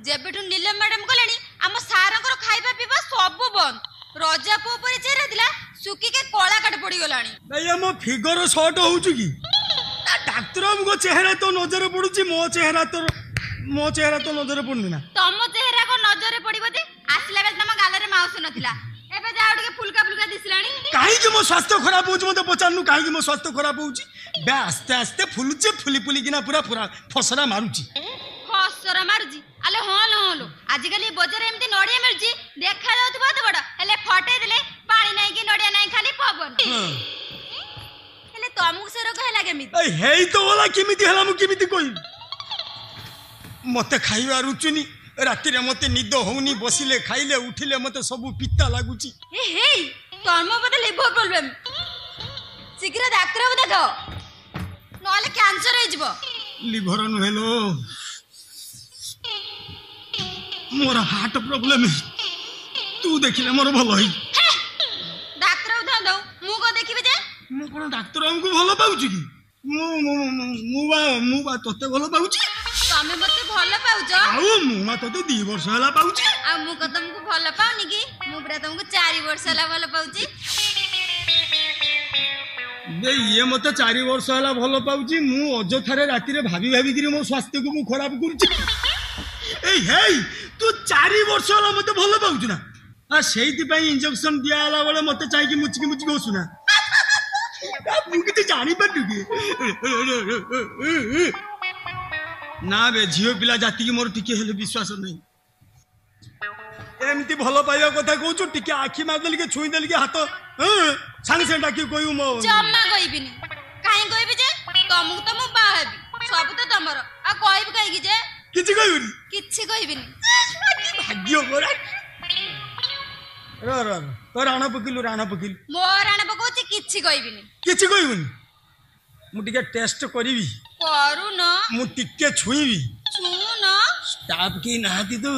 जेबेठू नीलम madam गलेनी आम सारंकर खाइबा पीबा सब बंद रजा पो पर चेहरा दिला सुकी के कोला काट पड़ी गलानी भैया मो फिगर शॉर्ट होउछु की डाक्टर हमको चेहरा तो नजर पड़ुची मो चेहरा तो नजर पड़नी ना तम चेहरा को नजर पड़िबो जे आसला बेल तम गालरे माउस नथिला एबे जाउ टिके फुलका फुलका दिसलानी काहे कि मो स्वास्थ्य खराब होउछ मते पचारनु काहे कि मो स्वास्थ्य खराब होउची बे आस्ते आस्ते फुलुचे फुली फुली किना पूरा फसरा मारुची फसरा मारुची आले होलो होलो आजिकल बजार एमती नडिया मिलची देखा जाउत बहुत बड़ हेले फटे देले पानी नाही कि नडिया नाही खाली पवन हेले तमु से रोग हैला केमिति ए हेई तो वाला केमिति हला मु केमिति कोइ मते खाइबा रुचुनी राति रे मते निद होउनी बसिले खाइले उठिले मते सब पित्ता लागुची ए हेई तम बदे लिवर प्रॉब्लम शीघ्र डॉक्टर को देखो नले कैंसर हो जिवो लिवर न हेलो मोर हार्ट प्रॉब्लम तू देखिले मोर भलो होई डॉक्टर को दो मु को देखिबे जे मु कोन डॉक्टर हमको भलो पाउची की मु बा तोते भलो पाउची तमे मते भलो पाउछ आउ मु मा तोते 2 वर्ष हला पाउची आ मु को तुमको भलो पाउनी की मु पूरा तुमको 4 वर्ष हला भलो पाउची बे ये मते 4 वर्ष हला भलो पाउची मु अजथारे राति रे भाबी भाबी कि मो स्वास्थ्य को मु खराब करूची ए हेई तू 4 वर्ष हला मते भलो पाउची ना आ सेहिति पई इंजेक्शन दिया हला बेले मते चाहि कि मुचकी होसु ना मु किते जानि पटु की ना बे झियो पिला जाति की मोर टिके हेले विश्वास नहीं एमती भलो पाइबा कथा कहूछु टिके आखी मार देली के छुई देली के हाथ सांग से डाकी कोइ मो जम्मा कहिबिनी काहे कहिबी जे तमु तो मु बाहबी सब तो तमर आ कहिबी काहे की जे किछि कहिबी किछि कहिबिनी भाग्य मोरा र तो राणा पकिलु मो राणा पकोछि किछि कहिबिनी किछि कहिबिनी मु टिके टेस्ट करिवि करू न मु टिके छुईवि छु न स्टाफ की नाती तो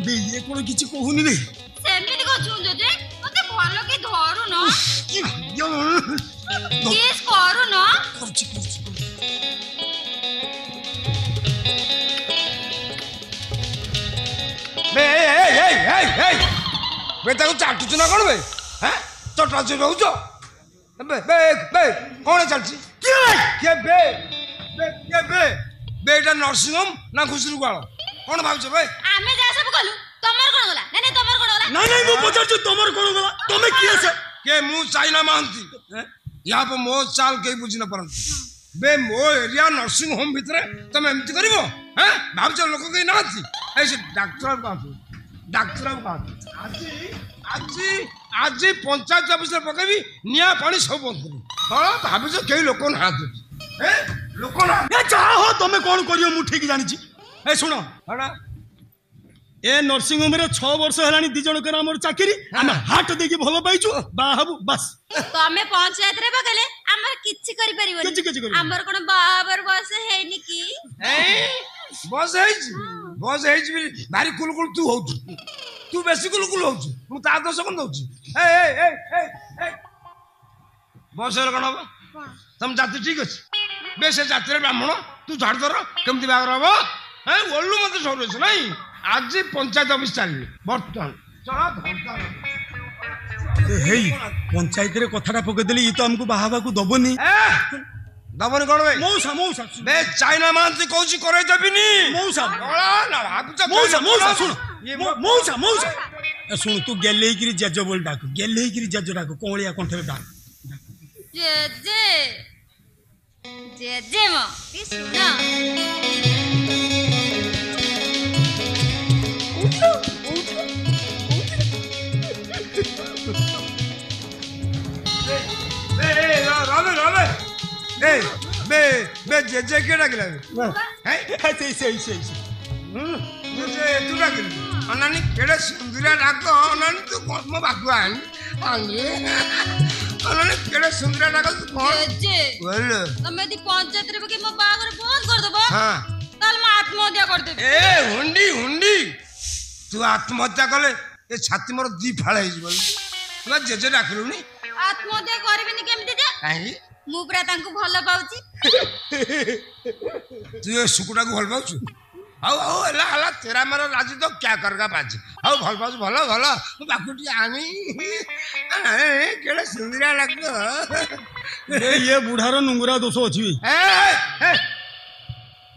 ये कोन किछि कहूनी रे सेमिति कछु जे मते भलो की धरू न की भाग्य केस करू न करछि बे ए बे ताको चाटुछ ना कोन बे हैं चटा छ रहउछ बे कोन चलछि के बेटा नर्सिंग होम ना खुसरू गाळ कोन भाउछ बे आमे जा सब गलु तमर कोन गला नहीं तमर कोन गला नहीं मु पचार छु तमर कोन गला तमे किए से के मु चाइना मानती या पर मो चाल के बुझी न परन बे मो एरिया नर्सिंग होम भीतर तमे एमति करिवो हैं भाउछ लोक के नाथि ऐसे डॉक्टर का आज पंचायत ऑफिस रे पकेबी निया पानी सब बंद करी बड़ा भाबुछ के लोक नाथि हैं लोक ना ए चाहो तमे कोन करियो मु ठीक जानि छी ए सुनो हड़ा ए नर्सिंग होम रे 6 वर्ष हलानी दि जण कर हमर चाकरी हम हाट देकी भलो पाइछु बाहबु बस तमे पंचायत रे बगले हमर किछि करि परिबो हमर कोन बाबर बस हेनी की बस हेज भारी कुलकुल तू होउ तू बेसी कुलकुल होउ मु ता दस कोन दउची ए बस रे कोन तुम जाति ठीक अछि बेसे जाति रे ब्राह्मण तू झाड़ दर केमति बागर हबो हैं ओल्लू मते सोरेछ नहीं आज पंचायत ऑफिस चलली बर्तन चला घंटा हेई पंचायत रे कथाटा पके देली ई तो हमको बाहाबा को दबनी दबनी कोन बे मौसा बे चाइना मानती कहूची करे देबिनी मौसा बड़ा ना भागुच मौसा सुन ये मौसा सुन तू गेले की जज बोल डाक गेले की जज डाक कोलिया कंठे डाक जे मो की सुना बे जे के डाकिला हैं सही जे तू डाकिला अनानी केडे सुंदरा डाक अनानी तू मो बाकु आनी अरे केड़े सुंदर लागल तू कौन जे बोल तमे दी पंचायत रे के मो बागर बंद कर देबो हां ताल मैं आत्महत्या कर देबे ए हुंडी हुंडी तू आत्महत्या कले ए छाती मोर दी फाळ हे जीवन तू जेजे डाकलुनी आत्महत्या करबिनी केमिति जे काहे मु पुरा तांको भलो पाउची तू ए सुकुटा को भल पाउछु आओ आओ हला हला तेरा मेरा राजी तो क्या करगा पाजी आओ भल पाउछु भलो भलो तू बाकुटी आनी ए केड़े सुंदर लागो ये बुढ़ार नुंगरा दोष अछि ए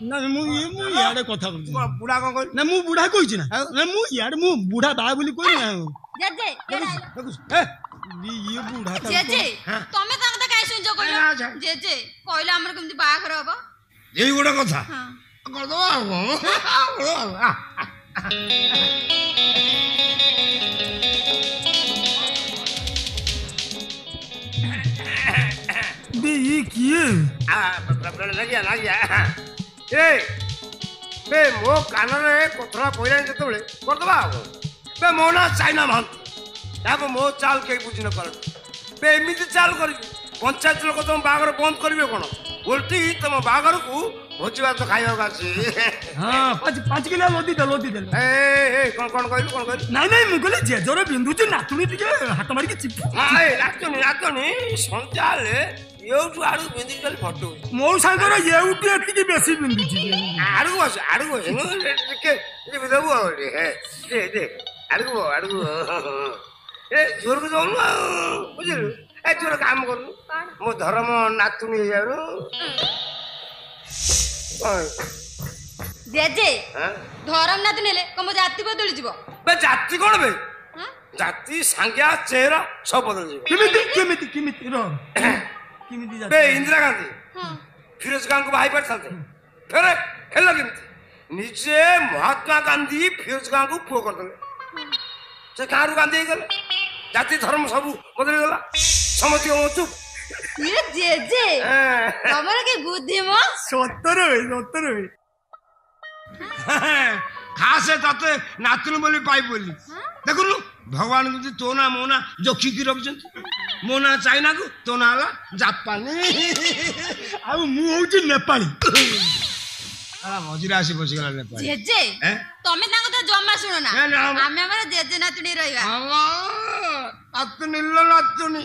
ना मु याडे कथा कहू बुढ़ा को कहली ना मु बुढ़ा कहिछि ना मु याडे मु बुढ़ा बा बोली कोइ ना जे जे ए ये बुढ़ा जे जे तमे तांको त काई सुनजो कइलो जे जे कहले हमर केमिति बागर हबो एई गोटा कथा हां कर दो बे ये किए लगिया ए बे मो कान रे कथरा पइला जतबेले कर दबा बे मो ना चाइना मान ताको मो चाल के बुझी न कर बे एमिति चाल करी पंचायत लोक तुम बागर बंद करिवे कोन उल्टी तुम बागर को भोजवा तो खाइयो गासी हां 5 किलो लोदी दे ए कोन कहलु नहीं नहीं मु कहले जे जरे बिंदु जे नातुनी टिके हाथ मारी के चिप हां ए नातुनी संचाले येउठु आडू बिंदी कल फटो मो सांगर येउटु एतिकी बेसी बिंदु छी आडू बस नो के ये बिदबु आले हे दे आडू ए जोर को जाऊ बुझिलु ए जोर काम करू मो धर्म नातुनी यारो जे जे धरम ना तनेले कम जाति बदल जीवो बे जाति कोन बे हां जाति संज्ञा चेहरा सब बदल जीवो किमिति रो किमिति बे इंदिरा गांधी हां फिरोज खान को भाई पर चलते फिर हेलो केमती निजे महात्मा गांधी फिरोज खान को पुओ कर दले से कारू गांधी गले जाति धर्म सब बदल गला समति हो चुप ये जे जे हमर के बुद्धि म 70 खासे तते नातुल बोली पाई बोली देखुनु भगवान को तो ना मोना जोखी की रखजन मोना चाइना को तो ना आला जापानी आ मु होची नेपाली आ मजिरा आसी बसी गला नेपाली जे जे तमे तांको त जम्मा सुनो ना ना आमे हमर जे जे नातुनी रहिगा आवा नातुनी लो नातुनी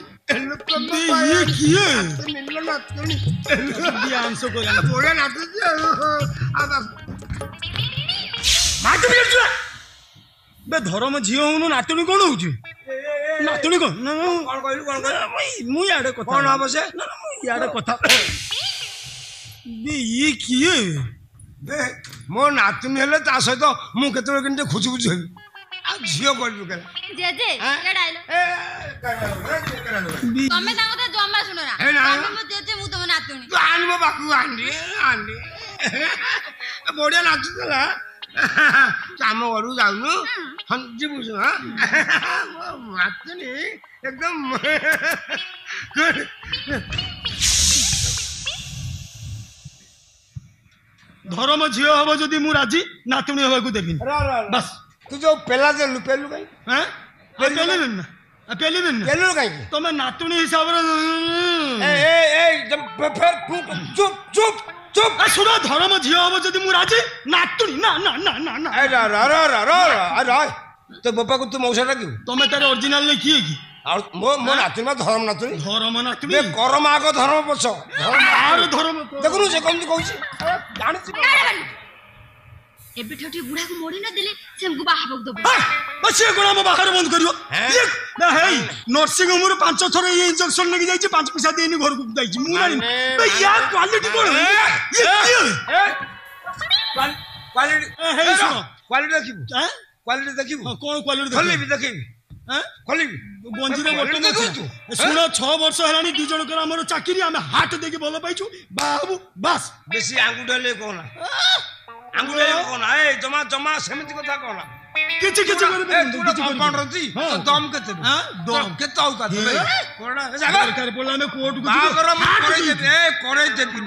ये किए निल्लो नातुनी ध्यान से को बोले नातुनी आ मातु बिलुआ बे धर्म झियो हुनु नातुनी कोन होची नातुनी कोन कोन कहलु मु याडे कथा कोन हबो से ना मु याडे कथा बे ये किए बे मो नातुनी हेले ता सहित मु केतबे किनते खुची खुची हेबी आ झियो करबी के जे जे केडाइलो तमे तांको त जम्मा सुनो ना तमे म जे जे मु तम नातुनी तू आनबो बाकू आंडी बढ़िया नाचुला काम करू जाऊनु हंजी बुझु हां नाचुनी एकदम धर्म झियो हबो जदी मु राजी नातुनी हबा को देबिन बस तू जो पेला जे लुपेलु काई हैं पेली दिन पेलु काई तमे नातुनी हिसाब रे ए जब फिर चुप आ सुनो धर्म झियो हबो जदी मु राजी नातुनी ना ए रा तो बापा को तू मौसा डाकियो तमे तारे ओरिजिनल नै किए की और मो नातुनी में धर्म नातुनी बे करम आगो धर्म पछ धर्म देखनु से कम कहूची जानि छी एबे ठठी बुढ़ा को मोड़ी न देले से हमको बाहर दबो बस ये कोना में बाहर बंद करियो ये ना है नर्सिंग होम रे 5 थोर ये इंजेक्शन लेके जाई छी 5 पैसा देनी घर को जाई छी मु नहीं बे यार क्वालिटी कोन ये क्वालिटी हे सुनो क्वालिटी देखिबू हैं क्वालिटी देखिबू कोन क्वालिटी खोली भी देखिबी हैं खोली गंजी रे बटन देखू सुनो 6 वर्ष हलानी दी जण कर हमर चाकरी हम हाट देके बोल पाइछु बाबू बस बेसी आंगुडले कोना आंगुडले कोना ए जमा सेमिति कथा कोना किछि करे तू कंपाउंड रती तो दम केते हां दम केते आउ का कोना जागा कर बोला में कोर्ट को बागर करे देबी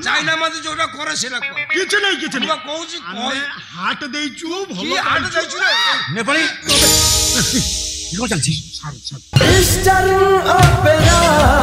चाइना मध्ये जोटा करे सेला को किछि नहीं तू कहूची हाट देइछु की हाट देइछु रे नेपाली କ'ଣ ଚାଲିଛି? Eastern Opera